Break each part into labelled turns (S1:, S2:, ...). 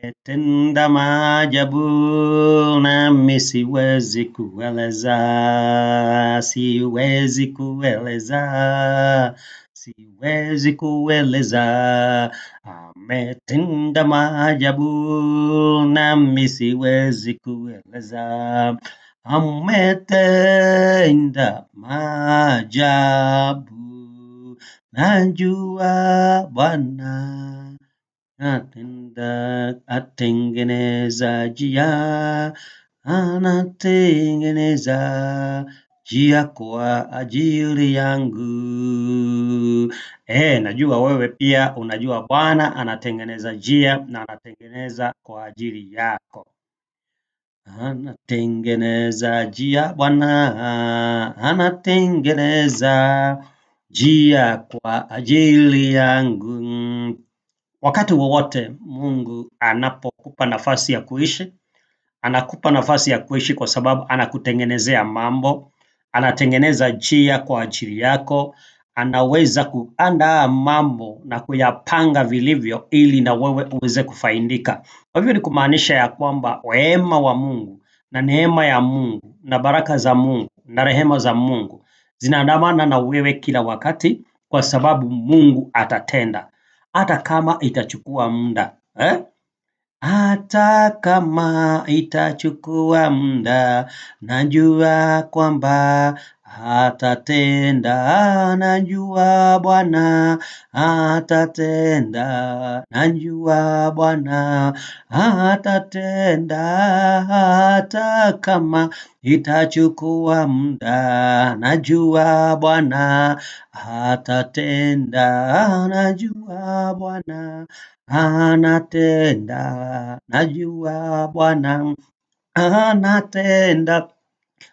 S1: Ametenda maajabu nami siwezi kueleza, siwezi kueleza. Ametenda maajabu nami siwezi kueleza. Ametenda maajabu, najua Bwana atengeneza njia, anatengeneza njia kwa ajili yangu. Najua wewe pia unajua Bwana anatengeneza njia na anatengeneza kwa ajili yako. Anatengeneza njia Bwana, anatengeneza njia kwa ajili yangu. Wakati wowote Mungu anapokupa nafasi ya kuishi, anakupa nafasi ya kuishi kwa sababu anakutengenezea mambo, anatengeneza njia kwa ajili yako, anaweza kuandaa mambo na kuyapanga vilivyo ili na wewe uweze kufaidika. Kwa hivyo ni kumaanisha ya kwamba wema wa Mungu na neema ya Mungu na baraka za Mungu na rehema za Mungu zinaandamana na wewe kila wakati, kwa sababu Mungu atatenda hata kama itachukua muda. Hata kama itachukua muda, najua kwamba atatenda. Najua Bwana atatenda, najua Bwana atatenda. Hata kama itachukua muda, najua Bwana atatenda. Najua Bwana anatenda, najua Bwana anatenda.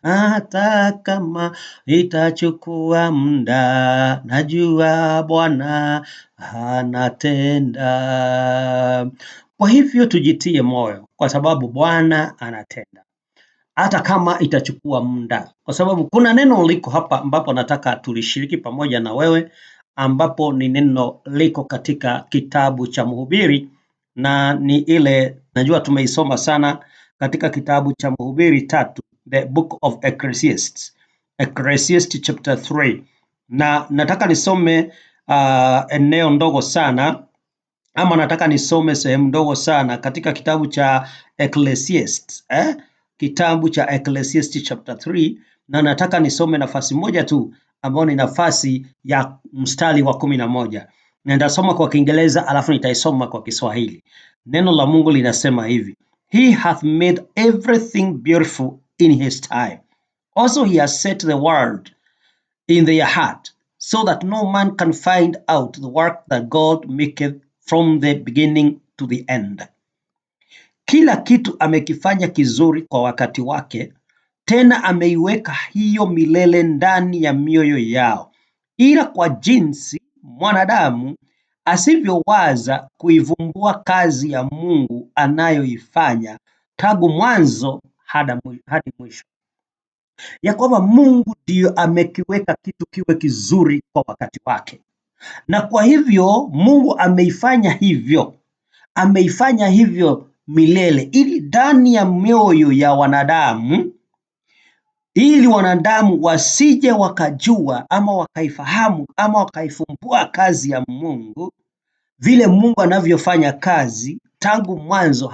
S1: Hata kama itachukua muda, najua Bwana anatenda. Kwa hivyo tujitie moyo, kwa sababu Bwana anatenda hata kama itachukua muda, kwa sababu kuna neno liko hapa ambapo nataka tulishiriki pamoja na wewe, ambapo ni neno liko katika kitabu cha Mhubiri, na ni ile najua tumeisoma sana katika kitabu cha Mhubiri 3, the book of Ecclesiastes, Ecclesiastes chapter 3, na nataka nisome eneo ndogo sana, ama nataka nisome sehemu ndogo sana katika kitabu cha Ecclesiastes, kitabu cha Ecclesiastes chapter 3, na nataka nisome nafasi moja tu ambayo ni nafasi ya mstari wa 11. Na nitasoma kwa Kiingereza alafu nitaisoma kwa Kiswahili. Neno la Mungu linasema hivi: He hath made everything beautiful in his time. Also he has set the world in their heart, so that no man can find out the work that God maketh from the beginning to the end. Kila kitu amekifanya kizuri kwa wakati wake, tena ameiweka hiyo milele ndani ya mioyo yao, ila kwa jinsi mwanadamu asivyowaza kuivumbua kazi ya Mungu anayoifanya tangu mwanzo hadi mwisho. Ya kwamba Mungu ndiyo amekiweka kitu kiwe kizuri kwa wakati wake, na kwa hivyo Mungu ameifanya hivyo milele, ili ndani ya mioyo ya wanadamu, ili wanadamu wasije wakajua ama wakaifahamu ama wakaifumbua kazi ya Mungu, vile Mungu anavyofanya kazi tangu mwanzo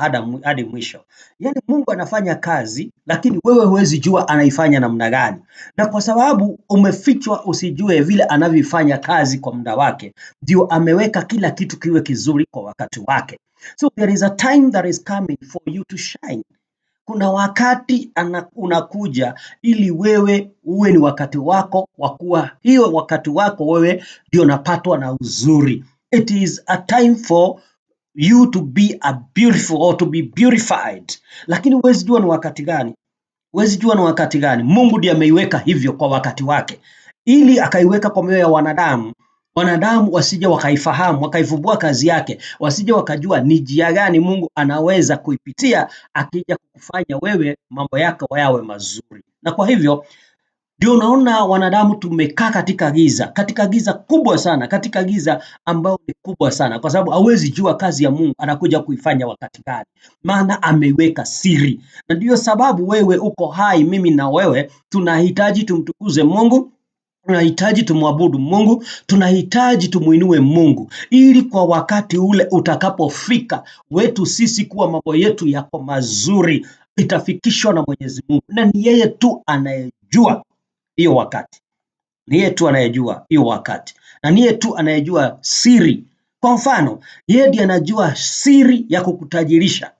S1: hadi mwisho. Yaani Mungu anafanya kazi, lakini wewe huwezi jua anaifanya namna gani. Na kwa sababu umefichwa usijue vile anavyofanya kazi kwa muda wake, ndio ameweka kila kitu kiwe kizuri kwa wakati wake. So there is a time that is coming for you to shine. Kuna wakati unakuja ili wewe uwe ni wakati wako wa kuwa, hiyo wakati wako wewe ndio unapatwa na uzuri. It is a time for you to be a beautiful or to be beautified. Lakini huwezi jua ni wakati gani. Mungu ndiye ameiweka hivyo kwa wakati wake, ili akaiweka kwa mioyo ya wanadamu. Wanadamu wasije wakaifahamu, wakaivumbua kazi yake, wasije wakajua ni njia gani Mungu anaweza kuipitia akija kukufanya wewe mambo yako yawe mazuri. Na kwa hivyo Ndio unaona wanadamu tumekaa katika giza kubwa sana, katika giza ambayo ni kubwa sana, kwa sababu hawezi jua kazi ya Mungu anakuja kuifanya wakati gani, maana ameiweka siri. Na ndiyo sababu wewe uko hai, mimi na wewe tunahitaji tumtukuze Mungu, tunahitaji tumwabudu Mungu, tunahitaji tumuinue Mungu, ili kwa wakati ule utakapofika wetu sisi kuwa mambo yetu yako mazuri, itafikishwa na Mwenyezi Mungu, na ni yeye tu anayejua hiyo wakati. Ni yeye tu anayejua hiyo wakati, na ni yeye tu anayejua siri. Kwa mfano, yeye ndiye anajua siri ya kukutajirisha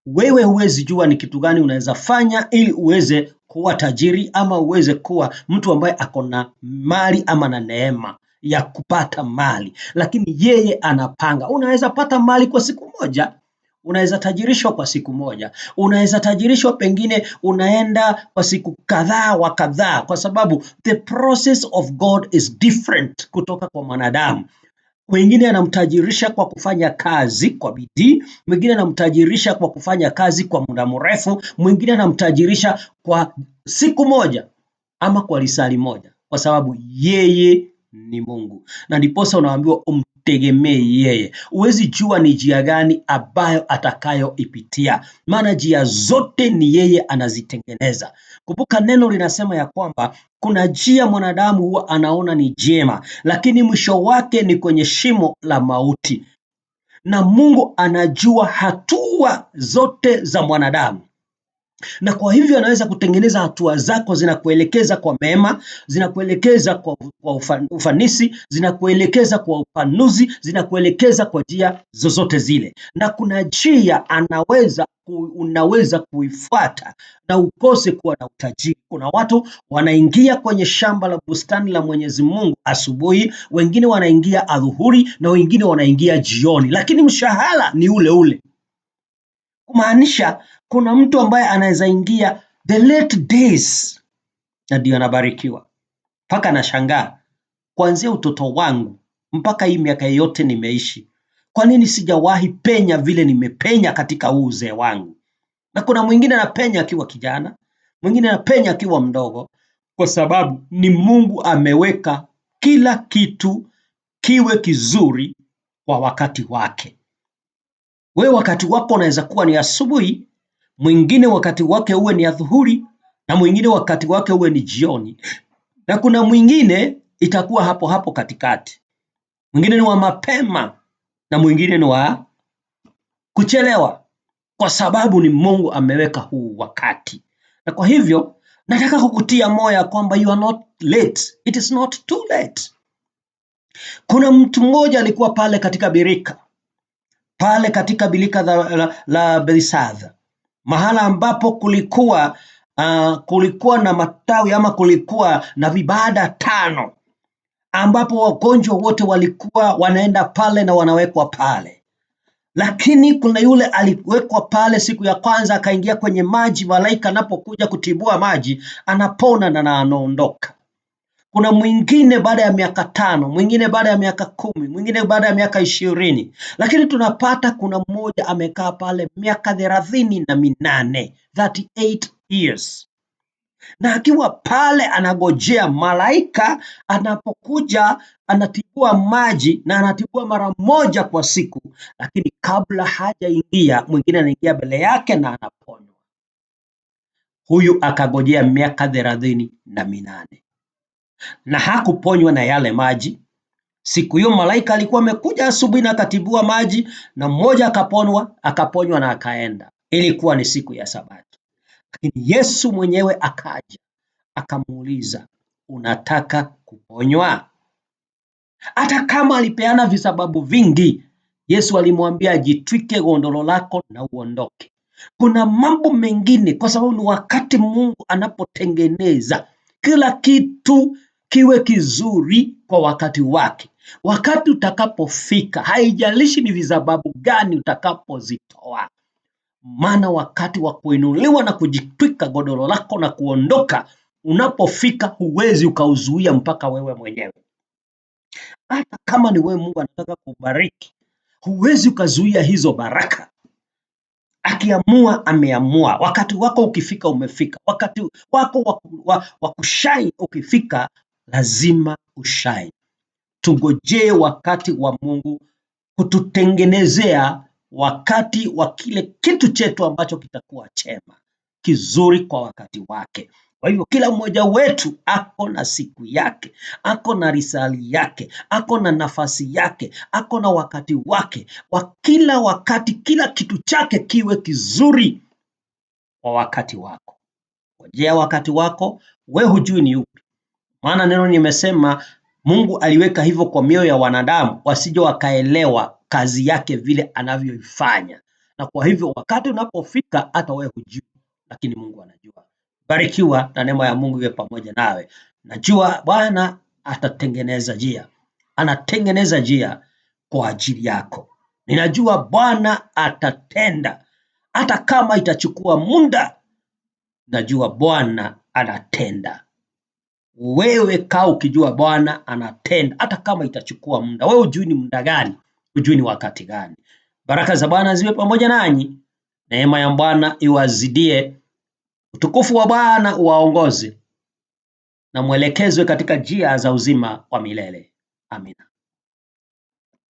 S1: wewe. Huwezi jua ni kitu gani unaweza fanya ili uweze kuwa tajiri, ama uweze kuwa mtu ambaye ako na mali ama na neema ya kupata mali, lakini yeye anapanga. Unaweza pata mali kwa siku moja, unaweza tajirishwa kwa siku moja, unaweza tajirishwa pengine unaenda kwa siku kadhaa wa kadhaa, kwa sababu the process of God is different kutoka kwa mwanadamu. Mwingine anamtajirisha kwa kufanya kazi kwa bidii, mwingine anamtajirisha kwa kufanya kazi kwa muda mrefu, mwingine anamtajirisha kwa siku moja ama kwa lisali moja, kwa sababu yeye ni Mungu. Na ndiposa unaambiwa umtegemee yeye. Huwezi jua ni njia gani ambayo atakayoipitia, maana njia zote ni yeye anazitengeneza. Kumbuka neno linasema ya kwamba kuna njia mwanadamu huwa anaona ni jema, lakini mwisho wake ni kwenye shimo la mauti. Na Mungu anajua hatua zote za mwanadamu, na kwa hivyo anaweza kutengeneza hatua zako zinakuelekeza kwa mema, zinakuelekeza kwa ufanisi, zinakuelekeza kwa upanuzi, zinakuelekeza kwa njia zozote zile. Na kuna njia unaweza kuifuata na ukose kuwa na utajiri. Kuna watu wanaingia kwenye shamba la bustani la Mwenyezi Mungu asubuhi, wengine wanaingia adhuhuri, na wengine wanaingia jioni, lakini mshahara ni ule ule. Kumaanisha kuna mtu ambaye anaweza ingia the late days na ndio anabarikiwa. Mpaka nashangaa, kuanzia utoto wangu mpaka hii miaka yote nimeishi, kwa nini sijawahi penya vile nimepenya katika huu uzee wangu? Na kuna mwingine anapenya akiwa kijana, mwingine anapenya akiwa mdogo, kwa sababu ni Mungu ameweka kila kitu kiwe kizuri kwa wakati wake. Wewe wakati wako unaweza kuwa ni asubuhi, mwingine wakati wake uwe ni adhuhuri, na mwingine wakati wake uwe ni jioni, na kuna mwingine itakuwa hapo hapo katikati. Mwingine ni wa mapema na mwingine ni wa kuchelewa, kwa sababu ni Mungu ameweka huu wakati. Na kwa hivyo nataka kukutia moyo kwamba you are not late, it is not too late. Kuna mtu mmoja alikuwa pale katika birika, pale katika birika la Bethesda, mahala ambapo kulikuwa na matawi ama kulikuwa na vibanda 5, ambapo wagonjwa wote walikuwa wanaenda pale na wanawekwa pale. Lakini kuna yule aliwekwa pale siku ya kwanza, akaingia kwenye maji, malaika anapokuja kutibua maji anapona na anaondoka. Kuna mwingine baada ya miaka 5, mwingine baada ya miaka 10, mwingine baada ya miaka 20. Lakini tunapata kuna mmoja amekaa pale miaka 38, 38 years. Na akiwa pale anagojea malaika anapokuja, anatibua maji na anatibua mara moja kwa siku. Lakini kabla hajaingia, mwingine anaingia mbele yake na anaponywa. Huyu akagojea miaka 38 na hakuponywa na yale maji. Siku hiyo malaika alikuwa amekuja asubuhi na akatibua maji, na mmoja akaponywa na akaenda. Ilikuwa ni siku ya Sabato. Lakini Yesu mwenyewe akaja akamuuliza, unataka kuponywa? Hata kama alipeana visababu vingi, Yesu alimwambia jitwike gondolo lako na uondoke. Kuna mambo mengine, kwa sababu ni wakati Mungu anapotengeneza kila kitu kiwe kizuri kwa wakati wake. Wakati utakapofika, haijalishi ni visababu gani utakapozitoa, maana wakati wa kuinuliwa na kujitwika godoro lako na kuondoka unapofika, huwezi ukauzuia mpaka wewe mwenyewe. Hata kama ni wewe Mungu anataka kubariki, huwezi ukazuia hizo baraka. Akiamua ameamua. Wakati wako ukifika umefika. Wakati wako wa kushine ukifika, lazima ushine. Tungojee wakati wa Mungu kututengenezea wakati wa kile kitu chetu ambacho kitakuwa chema, kizuri kwa wakati wake. Kwa hivyo kila mmoja wetu ako na siku yake, ako na risali yake, ako na nafasi yake, ako na wakati wake. Wa kila wakati, kila kitu chake kiwe kizuri kwa wakati wako. Ngojea wakati wako, we hujui ni upi. Maana neno nimesema Mungu aliweka hivyo kwa mioyo ya wanadamu wasije wakaelewa kazi yake vile anavyoifanya. Na kwa hivyo wakati unapofika hata wewe hujui, lakini Mungu anajua. Barikiwa na neema ya Mungu iwe pamoja nawe. Najua Bwana atatengeneza njia. Anatengeneza njia kwa ajili yako. Ninajua Bwana atatenda. Hata kama itachukua muda, najua Bwana anatenda. Wewe kaa ukijua Bwana anatenda hata kama itachukua muda. Wewe hujui ni muda gani, hujui ni wakati gani. Baraka za Bwana ziwe pamoja nanyi. Neema ya Bwana iwazidie. Utukufu wa Bwana uwaongoze na mwelekezwe katika njia za uzima wa milele. Amina.